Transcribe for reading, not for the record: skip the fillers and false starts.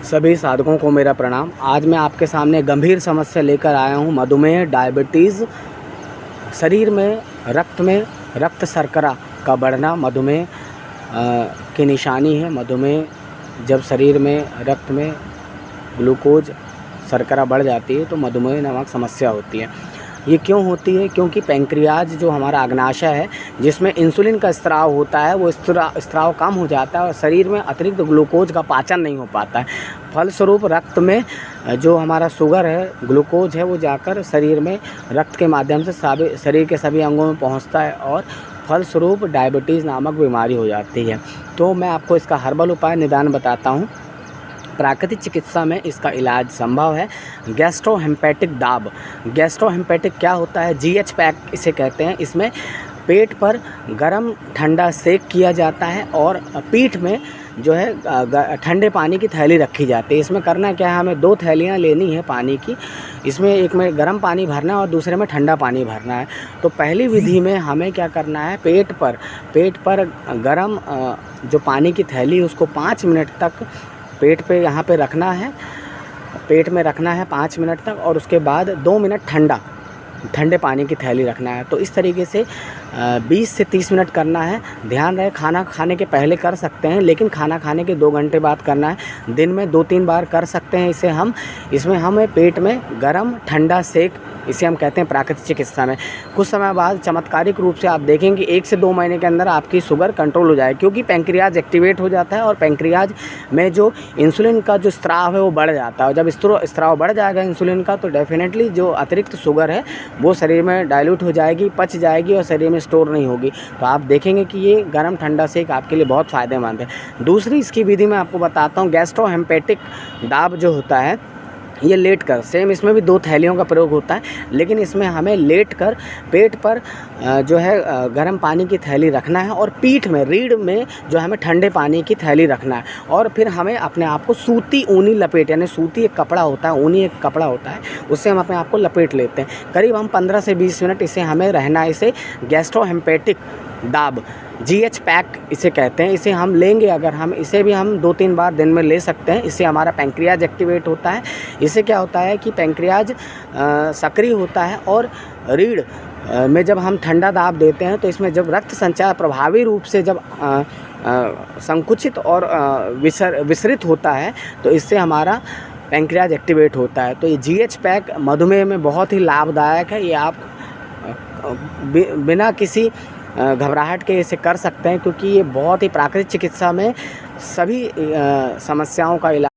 सभी साधकों को मेरा प्रणाम। आज मैं आपके सामने गंभीर समस्या लेकर आया हूँ। मधुमेह, डायबिटीज़, शरीर में रक्त शर्करा का बढ़ना मधुमेह की निशानी है। मधुमेह जब शरीर में रक्त में ग्लूकोज शर्करा बढ़ जाती है तो मधुमेह नामक समस्या होती है। ये क्यों होती है? क्योंकि पैंक्रियाज जो हमारा अग्नाशय है जिसमें इंसुलिन का स्राव होता है, वो स्राव कम हो जाता है और शरीर में अतिरिक्त ग्लूकोज का पाचन नहीं हो पाता है। फलस्वरूप रक्त में जो हमारा शुगर है, ग्लूकोज है, वो जाकर शरीर में रक्त के माध्यम से शरीर के सभी अंगों में पहुंचता है और फलस्वरूप डायबिटीज़ नामक बीमारी हो जाती है। तो मैं आपको इसका हर्बल उपाय निदान बताता हूँ। प्राकृतिक चिकित्सा में इसका इलाज संभव है। गैस्ट्रोहेपेटिक दाब। गैस्ट्रोहेपेटिक क्या होता है? GH पैक इसे कहते हैं। इसमें पेट पर गरम ठंडा सेक किया जाता है और पीठ में जो है ठंडे पानी की थैली रखी जाती है। इसमें करना क्या है, हमें 2 थैलियाँ लेनी है पानी की। इसमें एक में गर्म पानी भरना है और दूसरे में ठंडा पानी भरना है। तो पहली विधि में हमें क्या करना है, पेट पर गरम जो पानी की थैली उसको 5 मिनट तक पेट पे यहाँ पे रखना है, पेट में रखना है 5 मिनट तक और उसके बाद 2 मिनट ठंडे पानी की थैली रखना है। तो इस तरीके से 20 से 30 मिनट करना है। ध्यान रहे खाना खाने के पहले कर सकते हैं, लेकिन खाना खाने के 2 घंटे बाद करना है। दिन में 2-3 बार कर सकते हैं। इसमें हमें पेट में गरम ठंडा सेक, इसे हम कहते हैं प्राकृतिक चिकित्सा में। कुछ समय बाद चमत्कारिक रूप से आप देखेंगे 1 से 2 महीने के अंदर आपकी शुगर कंट्रोल हो जाए, क्योंकि पैंक्रियाज एक्टिवेट हो जाता है और पैंक्रियाज में जो इंसुलिन का जो स्राव है वो बढ़ जाता है। और जब स्राव बढ़ जाएगा इंसुलिन का तो डेफिनेटली जो अतिरिक्त शुगर है वो शरीर में डाइल्यूट हो जाएगी, पच जाएगी और शरीर में स्टोर नहीं होगी। तो आप देखेंगे कि ये गर्म ठंडा सेक आपके लिए बहुत फ़ायदेमंद है। दूसरी इसकी विधि मैं आपको बताता हूँ। गैस्ट्रोहेपेटिक दाब जो होता है ये लेट कर, सेम इसमें भी 2 थैलियों का प्रयोग होता है, लेकिन इसमें हमें लेट कर पेट पर जो है गर्म पानी की थैली रखना है और पीठ में, रीढ़ में जो हमें ठंडे पानी की थैली रखना है। और फिर हमें अपने आप को सूती ऊनी लपेट, यानी सूती एक कपड़ा होता है, ऊनी एक कपड़ा होता है, उससे हम अपने आप को लपेट लेते हैं। करीब हम 15 से 20 मिनट इसे हमें रहना है। इसे गैस्ट्रोहेपेटिक दाब, GH पैक इसे कहते हैं। इसे हम लेंगे, अगर हम इसे भी हम 2-3 बार दिन में ले सकते हैं। इससे हमारा पैंक्रियाज एक्टिवेट होता है। इससे क्या होता है कि पैंक्रियाज सक्रिय होता है और रीढ़ में जब हम ठंडा दाब देते हैं तो इसमें जब रक्त संचार प्रभावी रूप से जब संकुचित और विसरित होता है तो इससे हमारा पैंक्रियाज एक्टिवेट होता है। तो ये GH पैक मधुमेह में बहुत ही लाभदायक है। ये आप बिना किसी घबराहट के इसे कर सकते हैं, क्योंकि ये बहुत ही प्राकृतिक चिकित्सा में सभी समस्याओं का इलाज